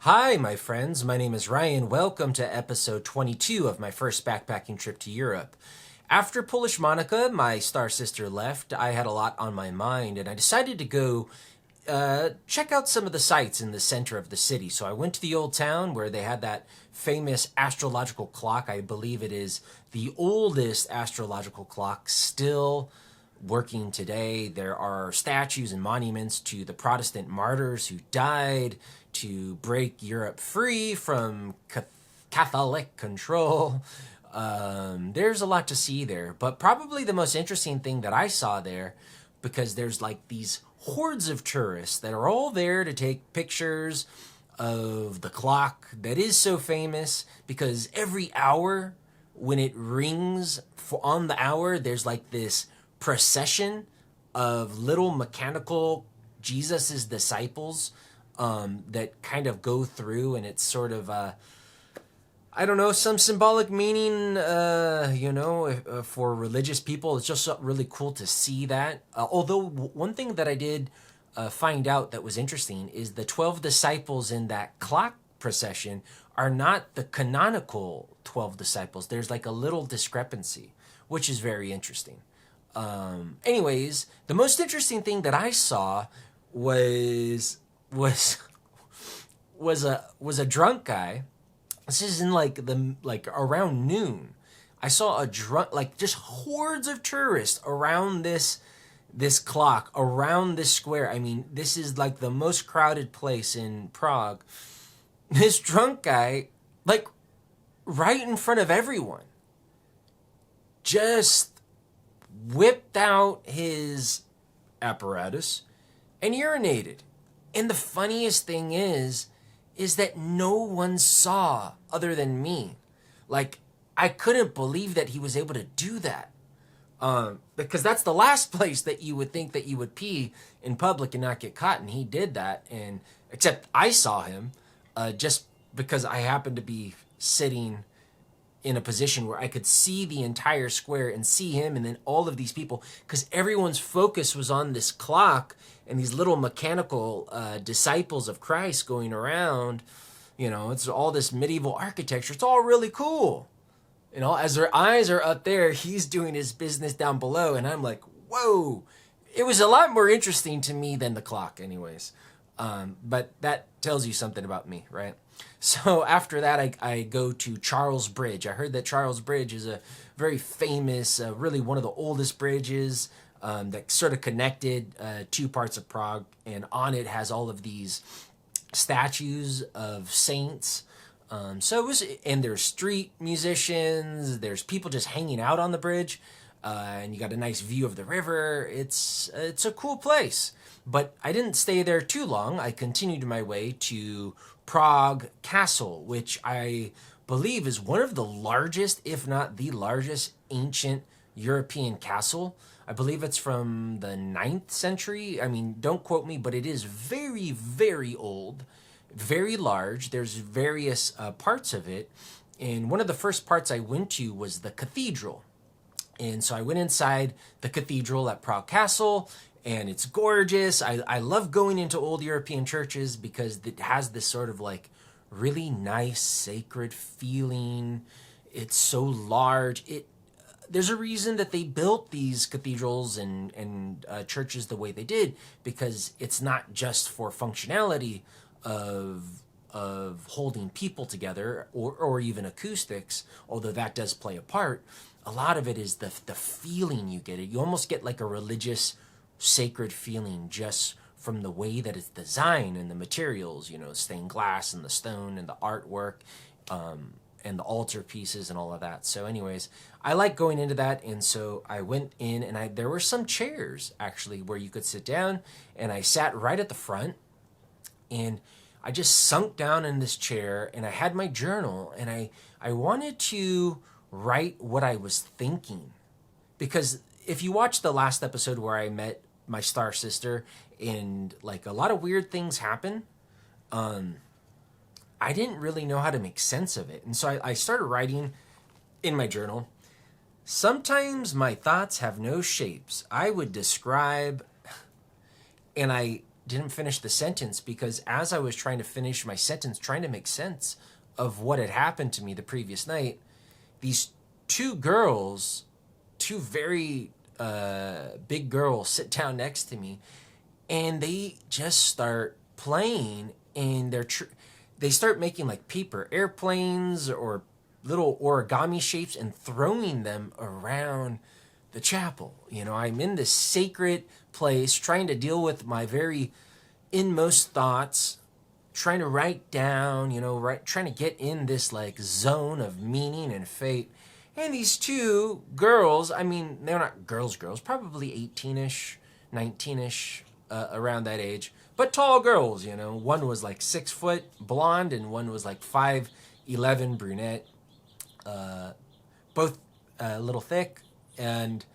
Hi, my friends. My name is Ryan. Welcome to episode 22 of my first backpacking trip to Europe. After Polish Monica, my star sister, left, I had a lot on my mind, and I decided to go check out some of the sights in the center of the city. So I went to the old town where they had that famous astrological clock. I believe it is the oldest astrological clock still working today. There are statues and monuments to the Protestant martyrs who died to break Europe free from Catholic control. There's a lot to see there, but probably the most interesting thing that I saw there, because there's like these hordes of tourists that are all there to take pictures of the clock that is so famous, because every hour when it rings on the hour, there's like this procession of little mechanical Jesus's disciples that kind of go through, and it's sort of I don't know, some symbolic meaning, for religious people. It's just really cool to see that. Although one thing that I did find out that was interesting is the 12 disciples in that clock procession are not the canonical 12 disciples. There's like a little discrepancy, which is very interesting. Anyways, the most interesting thing that I saw was was a drunk guy. This is in like around noon. I saw a drunk, like, just hordes of tourists around this clock, around this square. I mean, this is like the most crowded place in Prague. This drunk guy, like, right in front of everyone, just whipped out his apparatus and urinated. And the funniest thing is that no one saw other than me. Like, I couldn't believe that he was able to do that. Because that's the last place that you would think that you would pee in public and not get caught. And he did that. And except I saw him just because I happened to be sitting in a position where I could see the entire square and see him and then all of these people, because everyone's focus was on this clock and these little mechanical disciples of Christ going around. You know, it's all this medieval architecture. It's all really cool. You know, as their eyes are up there, he's doing his business down below, and I'm like, whoa. It was a lot more interesting to me than the clock, anyways. But that tells you something about me, right? So after that, I go to Charles Bridge. I heard that Charles Bridge is a very famous, really one of the oldest bridges that sort of connected two parts of Prague. And on it has all of these statues of saints. So it was, and there's street musicians, there's people just hanging out on the bridge, and you got a nice view of the river. It's a cool place. But I didn't stay there too long. I continued my way to Prague Castle, which I believe is one of the largest, if not the largest, ancient European castle. I believe it's from the 9th century. I mean, don't quote me, but it is very, very old, very large. There's various parts of it. And one of the first parts I went to was the cathedral. And so I went inside the cathedral at Prague Castle, and it's gorgeous. I love going into old European churches because it has this sort of like really nice sacred feeling. It's so large. There's a reason that they built these cathedrals and churches the way they did, because it's not just for functionality of holding people together or even acoustics, although that does play a part. A lot of it is the feeling you get. You almost get like a religious sacred feeling just from the way that it's designed and the materials, stained glass and the stone and the artwork, and the altar pieces and all of that. So anyways, I like going into that. And so I went in, and there were some chairs actually where you could sit down, and I sat right at the front, and I just sunk down in this chair, and I had my journal, and I wanted to write what I was thinking. Because if you watch the last episode where I met my star sister and like a lot of weird things happen, I didn't really know how to make sense of it. And so I started writing in my journal. Sometimes my thoughts have no shapes. I would describe, and I didn't finish the sentence because as I was trying to finish my sentence, trying to make sense of what had happened to me the previous night, these two girls, two very big girls, sit down next to me, and they just start playing, and they start making like paper airplanes or little origami shapes and throwing them around the chapel. You know, I'm in this sacred place trying to deal with my very inmost thoughts, trying to write down, trying to get in this like zone of meaning and fate. And these two girls, I mean, they're not girls, probably 18-ish, 19-ish, around that age, but tall girls, One was like 6 foot blonde and one was like 5'11" brunette. Both a little thick, and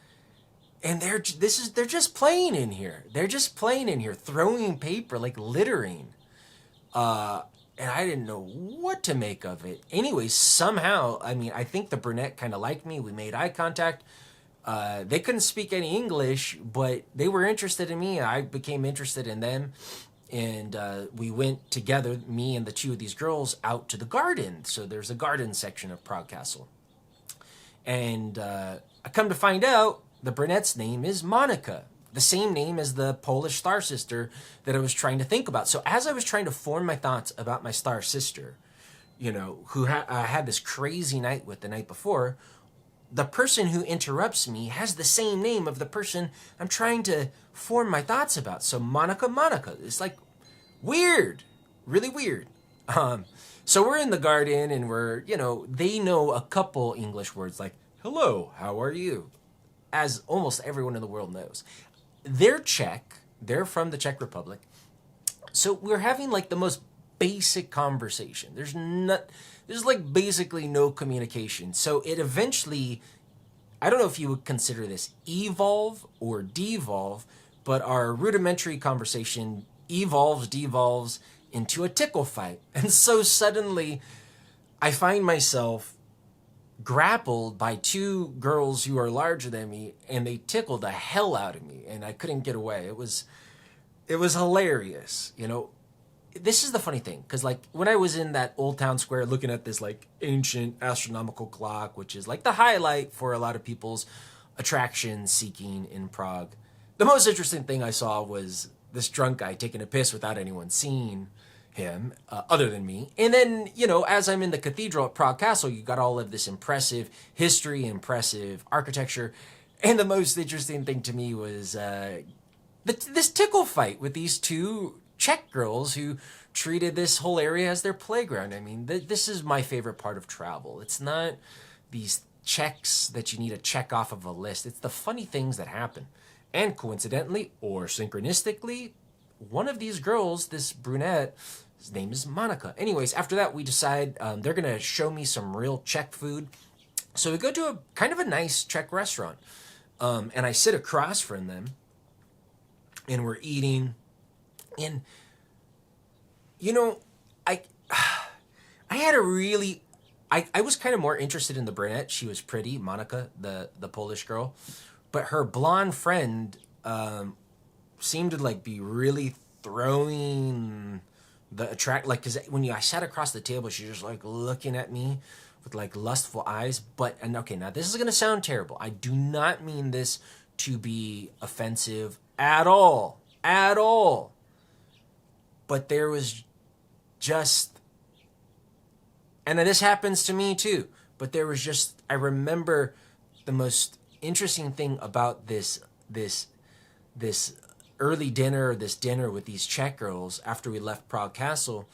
they're just playing in here. They're just playing in here, throwing paper, like littering. And I didn't know what to make of it. Anyways, somehow, I mean, I think the brunette kind of liked me. We made eye contact. They couldn't speak any English, but they were interested in me. I became interested in them. And we went together, me and the two of these girls, out to the garden. So there's a garden section of Prague Castle. And I come to find out the brunette's name is Monica, the same name as the Polish star sister that I was trying to think about. So as I was trying to form my thoughts about my star sister, who I had this crazy night with the night before, the person who interrupts me has the same name of the person I'm trying to form my thoughts about. So Monica. It's like weird, really weird. So we're in the garden and they know a couple English words like, hello, how are you? As almost everyone in the world knows. They're Czech. They're from the Czech Republic. So we're having like the most basic conversation. There's like basically no communication. So it eventually, I don't know if you would consider this evolve or devolve, but our rudimentary conversation devolves into a tickle fight. And so suddenly I find myself grappled by two girls who are larger than me, and they tickled the hell out of me, and I couldn't get away. It was hilarious. This is the funny thing, because like when I was in that old town square looking at this like ancient astronomical clock, which is like the highlight for a lot of people's attraction seeking in Prague, the most interesting thing I saw was this drunk guy taking a piss without anyone seeing him, other than me. And then, as I'm in the cathedral at Prague Castle, you got all of this impressive history, impressive architecture. And the most interesting thing to me was this tickle fight with these two Czech girls who treated this whole area as their playground. I mean, this is my favorite part of travel. It's not these checks that you need to check off of a list. It's the funny things that happen. And coincidentally, or synchronistically, one of these girls, this brunette, his name is Monica. Anyways, after that, we decide they're going to show me some real Czech food. So we go to a kind of a nice Czech restaurant. And I sit across from them, and we're eating. And, I had a really... I was kind of more interested in the brunette. She was pretty, Monica, the Polish girl. But her blonde friend seemed to like be really throwing the because when I sat across the table, she was like looking at me with like lustful eyes. Okay, now this is going to sound terrible. I do not mean this to be offensive at all. But there was just, and this happens to me too, but there was just, I remember the most interesting thing about this early dinner, this dinner with these Czech girls after we left Prague Castle,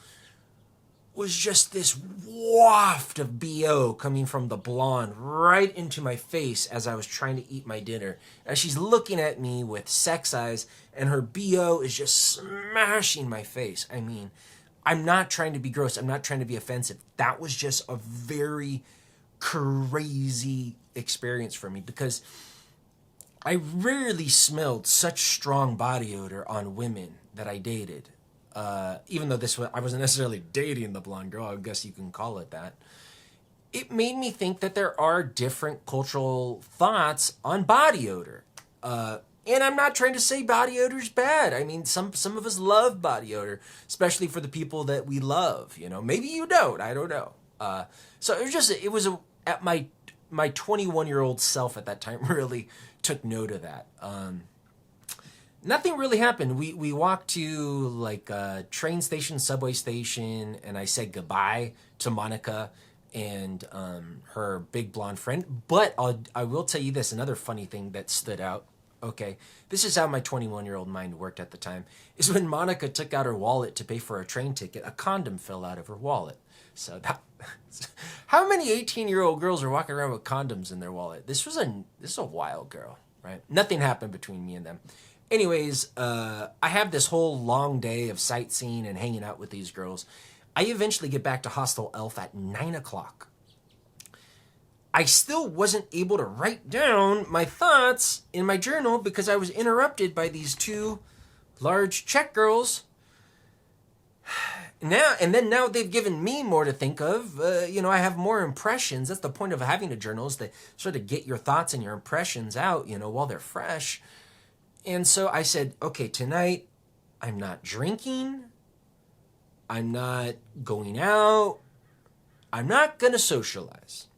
was just this waft of BO coming from the blonde right into my face as I was trying to eat my dinner. As she's looking at me with sex eyes, and her BO is just smashing my face. I mean, I'm not trying to be gross. I'm not trying to be offensive. That was just a very crazy experience for me, because I rarely smelled such strong body odor on women that I dated. Even though I wasn't necessarily dating the blonde girl, I guess you can call it that. It made me think that there are different cultural thoughts on body odor. And I'm not trying to say body odor's bad. I mean, some of us love body odor, especially for the people that we love. You know, maybe you don't. I don't know. So it was at my 21-year-old self at that time really took note of that. Nothing really happened. We walked to like a train station, subway station, and I said goodbye to Monica and her big blonde friend. But I will tell you this, another funny thing that stood out. Okay, this is how my 21-year-old mind worked at the time, is when Monica took out her wallet to pay for a train ticket, a condom fell out of her wallet. So how many 18-year-old girls are walking around with condoms in their wallet? This is a wild girl, right? Nothing happened between me and them. Anyways, I have this whole long day of sightseeing and hanging out with these girls. I eventually get back to Hostel Elf at 9 o'clock. I still wasn't able to write down my thoughts in my journal because I was interrupted by these two large Czech girls. Now they've given me more to think of. I have more impressions. That's the point of having a journal, is to sort of get your thoughts and your impressions out, while they're fresh. And so I said, okay, tonight I'm not drinking. I'm not going out. I'm not going to socialize.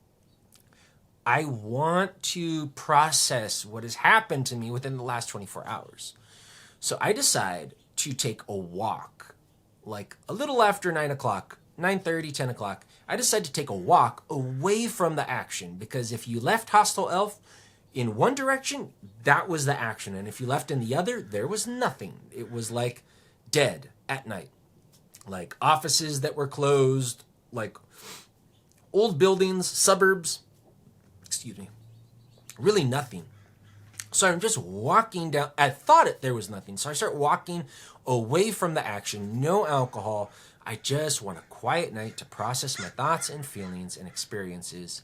I want to process what has happened to me within the last 24 hours. So I decide to take a walk, like a little after 9 o'clock, 9:30, 10 o'clock. I decide to take a walk away from the action, because if you left Hostel Elf in one direction, that was the action. And if you left in the other, there was nothing. It was like dead at night. Like offices that were closed, like old buildings, suburbs, really nothing. So I'm just walking down. I thought there was nothing. So I start walking away from the action, no alcohol. I just want a quiet night to process my thoughts and feelings and experiences.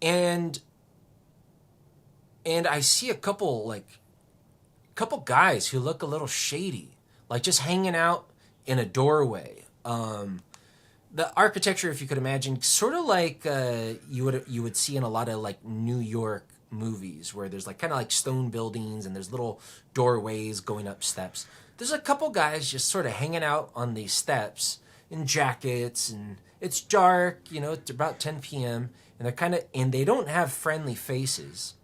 And I see a couple guys who look a little shady, like just hanging out in a doorway. The architecture, if you could imagine, sort of like you would see in a lot of like New York movies, where there's like kind of like stone buildings and there's little doorways going up steps. There's a couple guys just sort of hanging out on these steps in jackets, and it's dark, it's about 10 p.m. and they don't have friendly faces.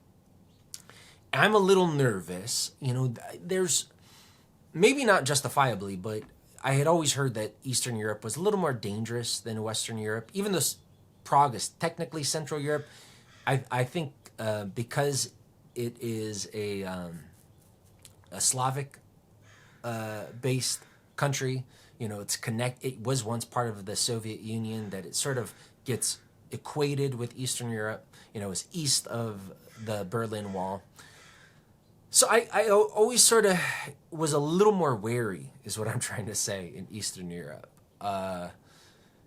I'm a little nervous, there's maybe not justifiably, but I had always heard that Eastern Europe was a little more dangerous than Western Europe, even though Prague is technically Central Europe. I think because it is a Slavic based country, it was once part of the Soviet Union, that it sort of gets equated with Eastern Europe. It's east of the Berlin Wall. So I always sort of was a little more wary, is what I'm trying to say, in Eastern Europe.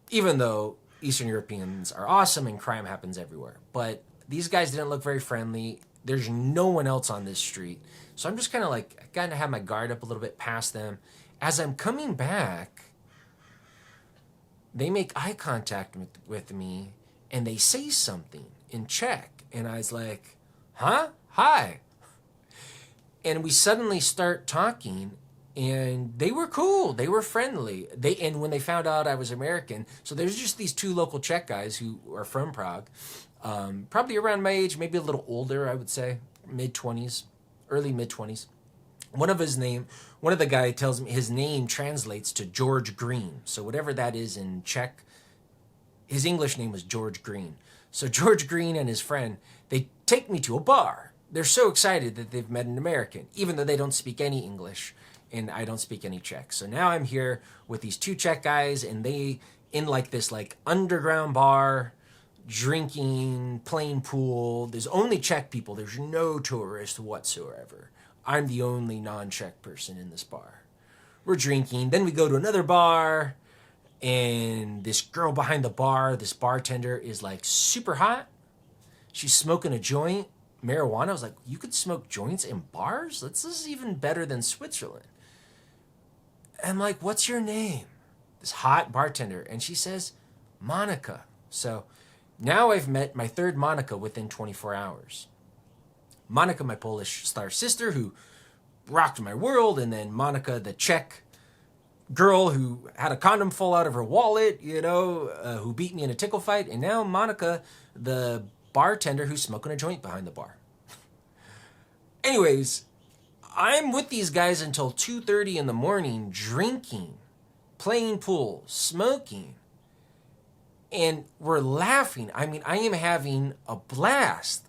Even though Eastern Europeans are awesome and crime happens everywhere. But these guys didn't look very friendly. There's no one else on this street. So I'm just kind of have my guard up a little bit past them. As I'm coming back, they make eye contact with me, and they say something in Czech. And I was like, huh? Hi. And we suddenly start talking, and they were cool. They were friendly. And when they found out I was American, so there's just these two local Czech guys who are from Prague, probably around my age, maybe a little older, I would say, mid-20s, early mid-20s. One of the guy tells me his name translates to George Green. So whatever that is in Czech, his English name was George Green. So George Green and his friend, they take me to a bar. They're so excited that they've met an American, even though they don't speak any English and I don't speak any Czech. So now I'm here with these two Czech guys, and they in like this like underground bar, drinking, playing pool. There's only Czech people. There's no tourists whatsoever. I'm the only non-Czech person in this bar. We're drinking. Then we go to another bar, and this girl behind the bar, this bartender, is like super hot. She's smoking a joint. Marijuana. I was like, you could smoke joints in bars? This is even better than Switzerland. I'm like, what's your name? This hot bartender. And she says, Monica. So now I've met my third Monica within 24 hours. Monica, my Polish star sister, who rocked my world, and then Monica, the Czech girl who had a condom fall out of her wallet, who beat me in a tickle fight, and now Monica, the bartender who's smoking a joint behind the bar. Anyways, I'm with these guys until 2:30 in the morning, drinking, playing pool, smoking, and we're laughing. I mean, I am having a blast.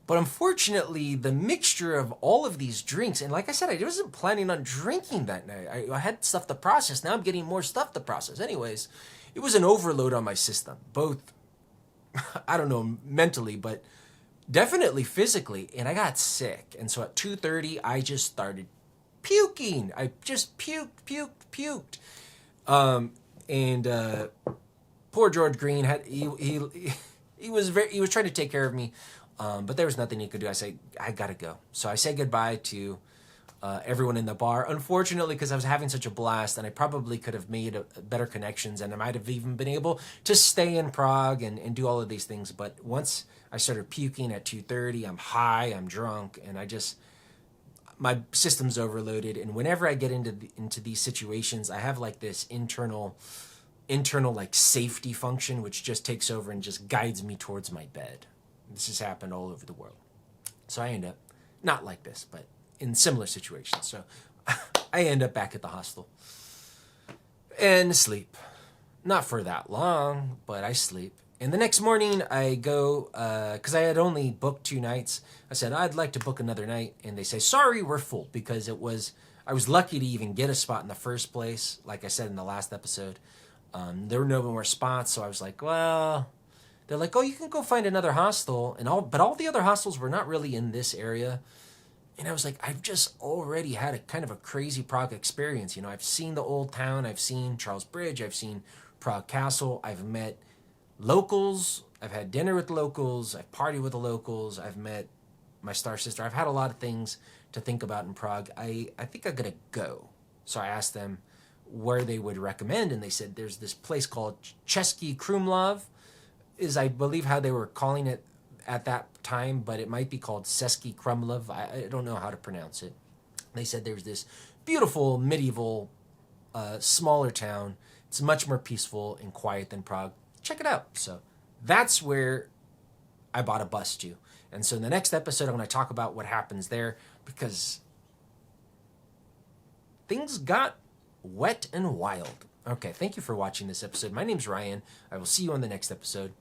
But unfortunately, the mixture of all of these drinks, and like I said, I wasn't planning on drinking that night. I had stuff to process. Now I'm getting more stuff to process. Anyways, it was an overload on my system, both, I don't know, mentally, but definitely physically. And I got sick. And so at 2:30, I just started puking. I just puked. Poor George Green he was trying to take care of me. But there was nothing he could do. I say, I gotta go. So I say goodbye to everyone in the bar. Unfortunately, because I was having such a blast, and I probably could have made better connections, and I might have even been able to stay in Prague and do all of these things. But once I started puking at 2:30, I'm high, I'm drunk, and my system's overloaded. And whenever I get into these situations, I have like this internal like safety function, which just takes over and just guides me towards my bed. This has happened all over the world. So I end up, not like this, but in similar situations. So I end up back at the hostel and sleep. Not for that long, but I sleep. And the next morning I go, because I had only booked 2 nights. I said, I'd like to book another night. And they say, sorry, we're full, because I was lucky to even get a spot in the first place. Like I said in the last episode, there were no more spots. So I was like, well, they're like, oh, you can go find another hostel, but all the other hostels were not really in this area. And I was like, I've just already had a kind of a crazy Prague experience. I've seen the old town, I've seen Charles Bridge, I've seen Prague Castle, I've met locals, I've had dinner with locals, I've partied with the locals, I've met my star sister. I've had a lot of things to think about in Prague. I think I'm gonna go. So I asked them where they would recommend, and they said there's this place called Český Krumlov, is I believe how they were calling it at that time, but it might be called Český Krumlov. I don't know how to pronounce it. They said there's this beautiful medieval smaller town. It's much more peaceful and quiet than Prague. Check it out. So that's where I bought a bus to. And so in the next episode, I'm going to talk about what happens there, because things got wet and wild. Okay, thank you for watching this episode. My name's Ryan. I will see you on the next episode.